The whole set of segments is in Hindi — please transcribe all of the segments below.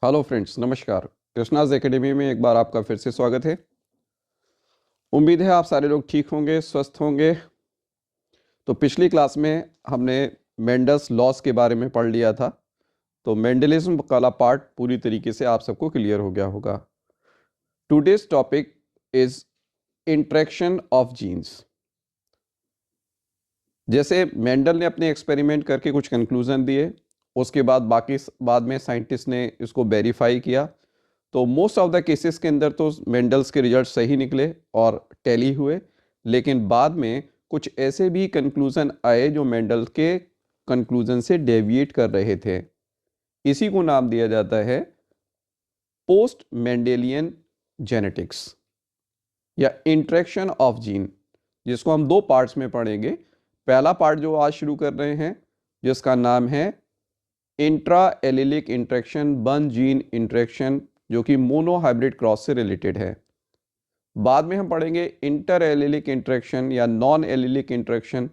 हेलो फ्रेंड्स, नमस्कार। कृष्णाज एकेडमी में एक बार आपका फिर से स्वागत है। उम्मीद है आप सारे लोग ठीक होंगे, स्वस्थ होंगे। तो पिछली क्लास में हमने मेंडल्स लॉस के बारे में पढ़ लिया था। तो मेंडलिज्म वाला पार्ट पूरी तरीके से आप सबको क्लियर हो गया होगा। Today's topic is interaction of genes. जैसे मेंडल ने अपने एक्सपेरिमेंट करके कुछ कंक्लूजन दिए, उसके बाद में साइंटिस्ट ने इसको वेरीफाई किया। तो मोस्ट ऑफ द केसेस के अंदर तो मेंडल्स के रिजल्ट सही निकले और टैली हुए, लेकिन बाद में कुछ ऐसे भी कंक्लूजन आए जो मेंडल के कंक्लूजन से डेविएट कर रहे थे। इसी को नाम दिया जाता है पोस्ट मेंडेलियन जेनेटिक्स या इंट्रैक्शन ऑफ जीन, जिसको हम दो पार्ट्स में पढ़ेंगे। पहला पार्ट जो आज शुरू कर रहे हैं, जिसका नाम है intra allylic interaction one gene interaction, जो कि मोनो हाइब्रिड क्रॉस से रिलेटेड है। बाद में हम पढ़ेंगे इंटर एलिलिक इंट्रैक्शन या नॉन एलिलिक इंट्रैक्शन,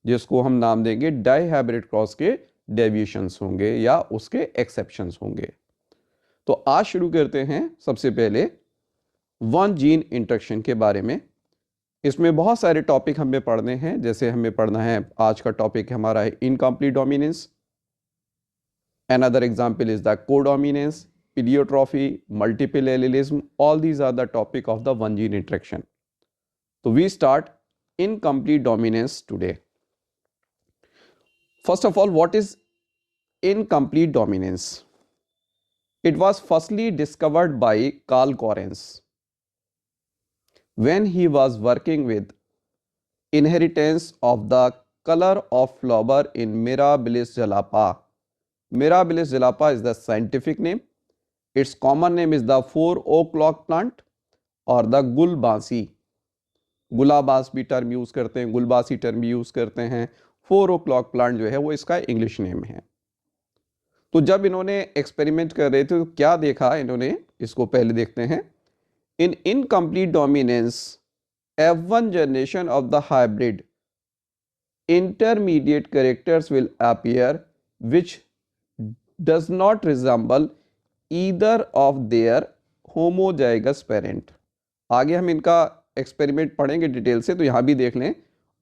जिसको हम नाम देंगे डाई हाइब्रिड क्रॉस के डेविएशंस होंगे या उसके एक्सेप्शंस होंगे। तो आज शुरू करते हैं सबसे पहले वन जीन इंट्रैक्शन के बारे में। इसमें बहुत सारे टॉपिक हमें पढ़ने हैं। जैसे हमें पढ़ना है, आज का टॉपिक हमारा है incomplete dominance, another example is the codominance, pleiotropy, multiple allelism. All these are the topic of the one gene interaction. So we start incomplete dominance today. First of all, what is incomplete dominance? It was firstly discovered by Carl Correns when he was working with inheritance of the color of flower in Mirabilis jalapa. Mirabilis jalapa is the scientific name. Its common name is the 4 o'clock plant और द गुलबासी। गुलाबास भी टर्म यूज़ करते हैं, गुलबासी टर्म भी यूज़ करते हैं। 4 o'clock प्लांट जो है वो इसका इंग्लिश नेम है। तो जब इन्होंने एक्सपेरिमेंट कर रहे थे तो क्या देखा इन्होंने, इसको पहले देखते हैं। In incomplete dominance F1 generation of the hybrid intermediate characters will appear which does not resemble either of their homozygous parent। आगे हम इनका एक्सपेरिमेंट पढ़ेंगे डिटेल से, तो यहाँ भी देख लें।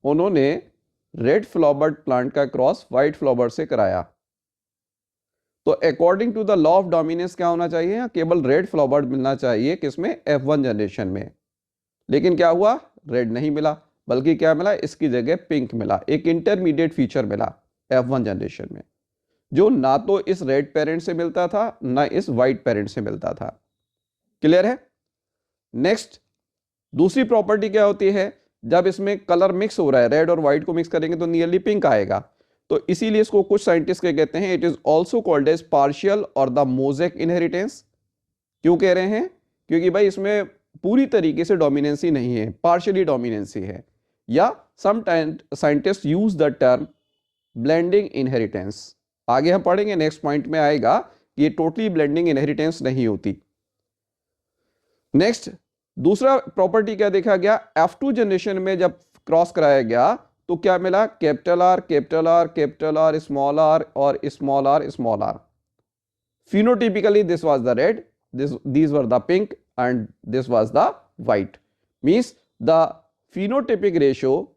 उन्होंने रेड फ्लावर्ड प्लांट का क्रॉस वाइट फ्लावर से कराया। तो according to the law of dominance क्या होना चाहिए, केवल रेड फ्लावर्ड मिलना चाहिए किसमें, F1 जनरेशन में। लेकिन क्या हुआ, रेड नहीं मिला, बल्कि क्या मिला, इसकी जगह पिंक मिला। एक इंटरमीडिएट फीचर मिला F1 जनरेशन में, जो ना तो इस रेड पेरेंट से मिलता था ना इस वाइट पेरेंट से मिलता था। क्लियर है। नेक्स्ट दूसरी प्रॉपर्टी क्या होती है, जब इसमें कलर मिक्स हो रहा है, रेड और व्हाइट को मिक्स करेंगे तो नियरली पिंक आएगा। तो इसीलिए इसको कुछ साइंटिस्ट क्या कहते हैं, it is also called as partial और द मोजेक इनहेरिटेंस। क्यों कह रहे हैं, क्योंकि भाई इसमें पूरी तरीके से डोमिनेंसी नहीं है, पार्शियली डोमिनेंसी है। या some scientist use the term blending inheritance. आगे हम पढ़ेंगे, नेक्स्ट पॉइंट में आएगा कि ये टोटली ब्लेंडिंग इनहेरिटेंस नहीं होती। नेक्स्ट दूसरा प्रॉपर्टी क्या देखा गया, F2 जनरेशन में जब क्रॉस कराया गया तो क्या मिला, capital R capital R capital R small R और small R small R. phenotypically this was the red, these were the pink and this was the white. Means the phenotypic ratio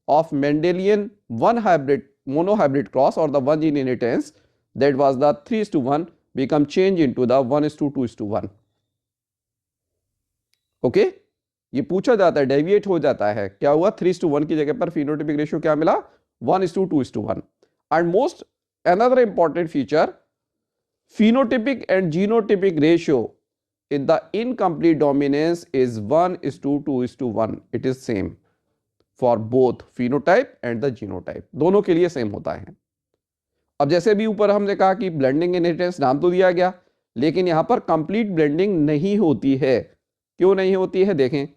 of Mendelian one hybrid monohybrid cross or the one gene inheritance, that was the 3:1 become change into the 1:2:1. Okay ये पूछा जाता है, डेविएट हो जाता है, क्या हुआ, 3:1 की जगह पर phenotypic ratio क्या मिला, 1:2:1. And most another important feature, phenotypic and genotypic ratio in the incomplete dominance is 1:2:1. It is same for both phenotype and the genotype, दोनों के लिए सेम होता है। अब जैसे भी ऊपर हमने कहा कि ब्लेंडिंग इनहेरिटेंस नाम तो दिया गया, लेकिन यहां पर कंप्लीट ब्लेंडिंग नहीं होती है। क्यों नहीं होती है, देखें।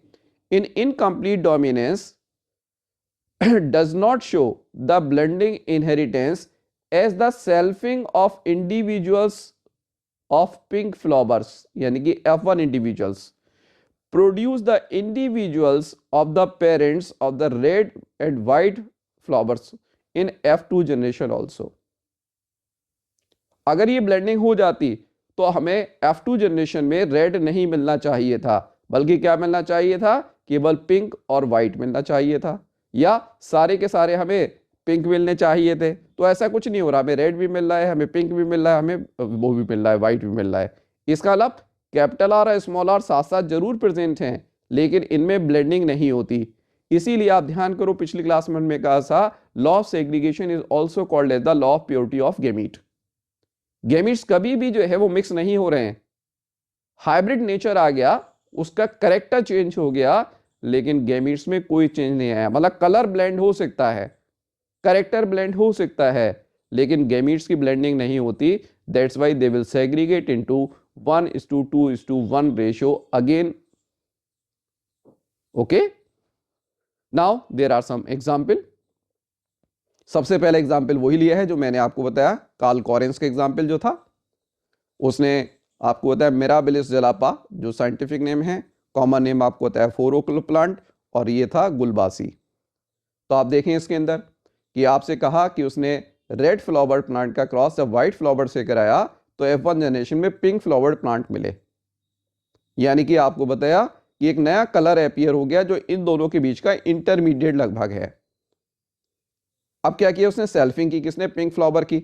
In incomplete dominance does not show the blending inheritance as the selfing of individuals of pink flowers, यानी कि F1 individuals produce the individuals of the parents of the red and white flowers in F2 generation also. अगर ये ब्लेंडिंग हो जाती तो हमें F2 जनरेशन में रेड नहीं मिलना चाहिए था, बल्कि क्या मिलना चाहिए था, केवल पिंक और वाइट मिलना चाहिए था, या सारे के सारे हमें पिंक मिलने चाहिए थे। तो ऐसा कुछ नहीं हो रहा, हमें रेड भी मिल रहा है, हमें पिंक भी मिल रहा है, हमें वो भी मिल रहा है, वाइट भी मिल रहा है। इसका मतलब कैपिटल आर और स्मॉल आर साथ साथ जरूर प्रेजेंट हैं, लेकिन इनमें ब्लेंडिंग नहीं होती। इसीलिए आप ध्यान करो, पिछली क्लास में हमने कहा था law of segregation is also called as the law of purity of gamete. Gametes कभी भी जो है वो मिक्स नहीं हो रहे हैं। हाइब्रिड नेचर आ गया, उसका करेक्टर चेंज हो गया, लेकिन गेमीट्स में कोई चेंज नहीं आया। मतलब कलर ब्लेंड हो सकता है, करेक्टर ब्लेंड हो सकता है, लेकिन गेमीट्स की ब्लेंडिंग नहीं होती। That's why they will segregate into 1:2:1 ratio again. Okay, now there are some example. सबसे पहला एग्जांपल वही लिया है जो मैंने आपको बताया, कार्ल कॉरेंस का एग्जांपल जो था। उसने आपको बताया मिराबिलिस जलापा, जो साइंटिफिक नेम है, कॉमन नेम आपको बताया फोरोक्ल प्लांट, और ये था गुलबासी। तो आप देखें इसके अंदर कि आपसे कहा कि उसने रेड फ्लावर प्लांट का क्रॉस जब व्हाइट फ्लावर से कराया तो F1 जनरेशन में पिंक फ्लावर्ड प्लांट मिले। यानी कि आपको बताया कि एक नया कलर अपीयर हो गया जो इन दोनों के बीच का इंटरमीडिएट लगभग है। अब क्या किया उसने, सेल्फिंग की, किसने, पिंक फ्लावर की।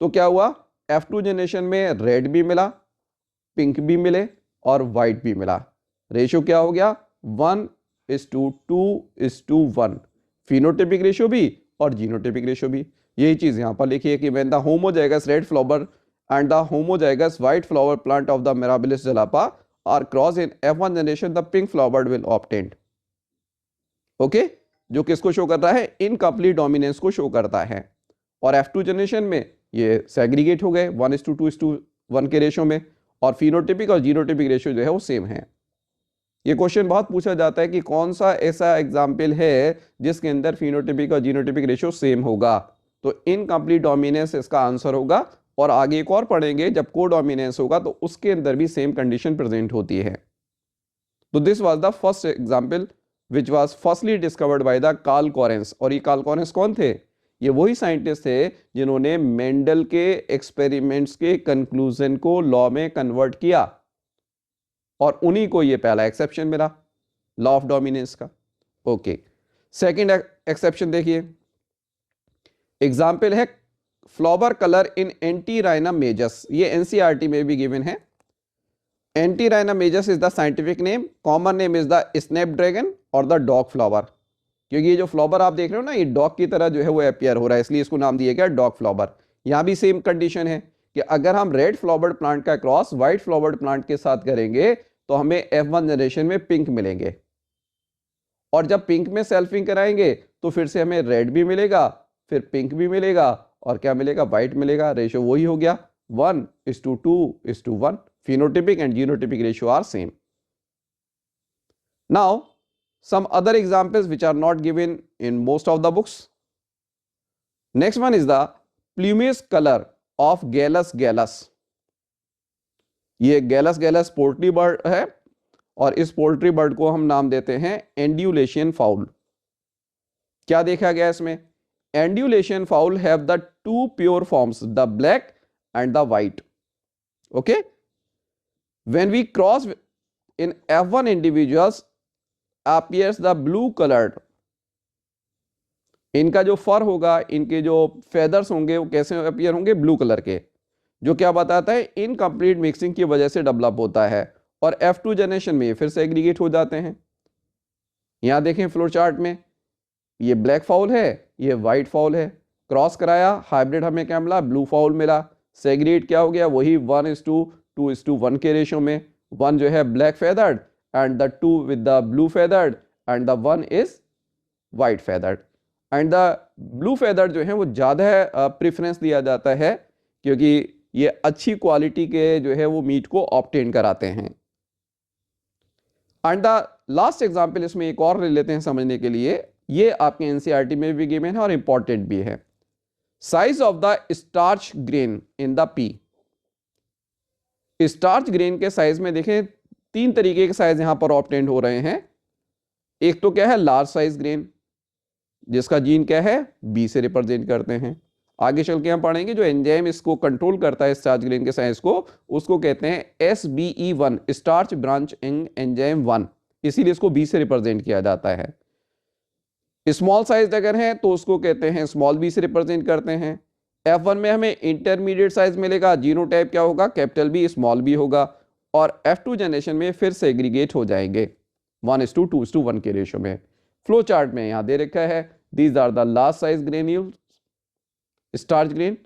तो क्या हुआ, F2 जनरेशन में रेड भी मिला, पिंक भी मिले और व्हाइट भी मिला। रेशियो क्या हो गया, 1:2:1, फिनोटिपिक रेशियो भी और जीनोटिपिक रेशियो भी। यही चीज यहां पर लिखी है कि when the homozygous red flower and the homozygous white flower plant of the Mirabilis jalapa are cross in F1 generation the pink flower will obtained. Okay, जो किसको शो कर रहा है, इनकम्प्लीट डोमिनेंस को शो करता है। और F2 जनरेशन में ये सेग्रीगेट हो गए 1:2:1 के रेशियो में, और फिनोटिपिक और जीनोटिपिक रेशियो जो है वो सेम है। ये क्वेश्चन बहुत पूछा जाता है कि कौन सा ऐसा एग्जाम्पल है जिसके अंदर फिनोटिपिक और जीनोटिपिक रेशियो सेम होगा। तो इनकम्प्लीट डोमिनेंस इसका आंसर होगा, और आगे एक और पढ़ेंगे जब को डोमिनेंस होगा तो उसके अंदर भी सेम कंडीशन प्रेजेंट होती है। तो this was the first example which was firstly discovered by the Carl Correns. और ये कार्ल कॉरेंस कौन थे, ये वही साइंटिस्ट थे जिन्होंने मेंडल के एक्सपेरिमेंट्स के कंक्लूजन को लॉ में कन्वर्ट किया, और उन्हीं को ये पहला एक्सेप्शन मिला लॉ ऑफ डोमिनेंस का। ओके, सेकंड एक्सेप्शन देखिए, एग्जाम्पल है flower colour in Antirrhinum majus. ये एनसीईआरटी में भी गिवन है। Antirrhinum majus is the scientific name, common name is the snapdragon और द डॉग फ्लावर। क्योंकि ये जो फ्लावर आप देख रहे हो ना, ये डॉग की तरह जो है वो अपीयर हो रहा है, इसलिए इसको नाम दिया गया डॉग फ्लावर। यहां भी सेम कंडीशन है कि अगर हम रेड फ्लावर्ड प्लांट का क्रॉस व्हाइट फ्लावर्ड प्लांट के साथ करेंगे तो हमें F1 जनरेशन में पिंक मिलेंगे, और जब पिंक में सेल्फिंग कराएंगे तो फिर से हमें रेड भी मिलेगा, फिर पिंक भी मिलेगा, और क्या मिलेगा, व्हाइट मिलेगा। रेशियो वही हो गया 1:2:1। phenotypic and genotypic ratio are same. Now some other examples which are not given in most of the books. Next one is the plumage color of Gallus gallus. ये गैलस गैलस पोल्ट्री बर्ड है, और इस पोल्ट्री बर्ड को हम नाम देते हैं एंड्यूलेशियन फाउल। क्या देखा गया इसमें, Andalusian fowl have the two pure forms, the black and the white. Okay, when we cross in F1 individuals appears the blue colored. इनका जो फर होगा, इनके जो फेदर्स होंगे वो कैसे अपीयर होंगे, ब्लू कलर के, जो क्या बताता है इनकम्प्लीट मिक्सिंग की वजह से डेवलप होता है, और F2 जनरेशन में फिर से एग्रीगेट हो जाते हैं। यहां देखें फ्लो चार्ट में, ये ब्लैक फाउल है, ये व्हाइट फाउल है, क्रॉस कराया, हाइब्रिड हमें क्या मिला, ब्लू फाउल मिला। सेग्रीगेट क्या हो गया, वही 1:2:1 के रेशियो में। 1 जो है black feathered and the 2 with the blue feathered and the 1 is white feathered. And the blue feathered जो है वो ज़्यादा प्रेफरेंस दिया जाता है, क्योंकि ये अच्छी क्वालिटी के जो है वो मीट को ऑब्टेन कराते हैं। एंड द लास्ट एग्जाम्पल इसमें एक और ले लेते हैं समझने के लिए, ये आपके एनसीईआरटी में भी गिवन है और इंपॉर्टेंट भी है। Size of the starch grain in the P. Starch grain के साइज में देखें 3 तरीके के साइज यहां पर ऑब्टेन हो रहे हैं। एक तो क्या है, लार्ज साइज ग्रेन, जिसका जीन क्या है, बी से रिप्रेजेंट करते हैं। आगे चल के हम पढ़ेंगे जो एंजाइम इसको कंट्रोल करता है स्टार्च ग्रेन के साइज को, उसको कहते हैं SBE1, स्टार्च ब्रांचिंग एंजाइम 1, इसीलिए इसको बी से रिप्रेजेंट किया जाता है। स्मॉल साइज अगर है तो उसको कहते हैं स्मॉल बी से रिप्रेजेंट करते हैं। F1 में हमें इंटरमीडिएट साइज मिलेगा, जीनोटाइप क्या होगा, कैपिटल बी स्मॉल बी होगा। और F2 जनरेशन में फिर से एग्रीगेट हो जाएंगे 1:2:1 के रेशियो में। फ्लो चार्ट में यहां दे रखा है these are the large size granule starch grain,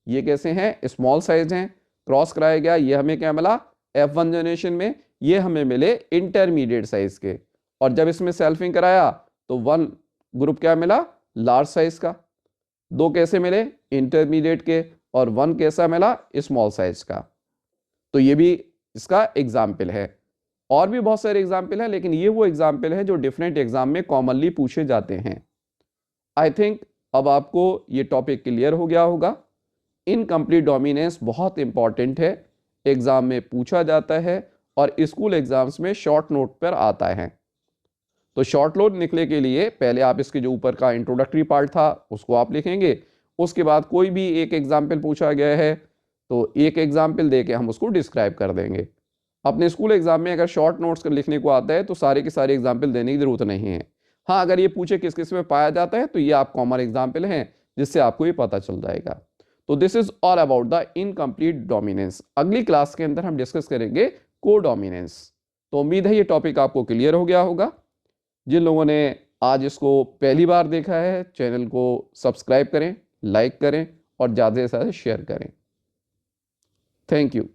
ये कैसे हैं, स्मॉल साइज हैं। क्रॉस कराया गया, ये हमें क्या मिला F1 जनरेशन में, ये हमें मिले इंटरमीडिएट साइज के। और जब इसमें सेल्फिंग कराया तो 1 ग्रुप क्या मिला, लार्ज साइज का। 2 कैसे मिले, इंटरमीडिएट के, और 1 कैसा मिला, स्मॉल साइज का। तो ये भी इसका एग्जाम्पल है। और भी बहुत सारे एग्जाम्पल हैं, लेकिन ये वो एग्जाम्पल है जो डिफरेंट एग्जाम में कॉमनली पूछे जाते हैं। आई थिंक अब आपको ये टॉपिक क्लियर हो गया होगा। इनकम्प्लीट डोमिनेंस बहुत इंपॉर्टेंट है, एग्जाम में पूछा जाता है और स्कूल एग्जाम्स में शॉर्ट नोट पर आता है। तो शॉर्ट नोट निकले के लिए पहले आप इसके जो ऊपर का इंट्रोडक्टरी पार्ट था उसको आप लिखेंगे, उसके बाद कोई भी एक एग्जाम्पल पूछा गया है तो एक एग्जाम्पल दे के हम उसको डिस्क्राइब कर देंगे। अपने स्कूल एग्जाम में अगर शॉर्ट नोट्स लिखने को आता है तो सारे के सारे एग्जाम्पल देने की जरूरत नहीं है। हाँ, अगर ये पूछे किस किस में पाया जाता है तो ये आप कॉमन एग्जाम्पल हैं जिससे आपको ये पता चल जाएगा। तो this is all about the incomplete dominance. अगली क्लास के अंदर हम डिस्कस करेंगे कोडोमिनेंस। तो उम्मीद है ये टॉपिक आपको क्लियर हो गया होगा। जिन लोगों ने आज इसको पहली बार देखा है चैनल को सब्सक्राइब करें, लाइक करें और ज़्यादा से ज़्यादा शेयर करें। Thank you.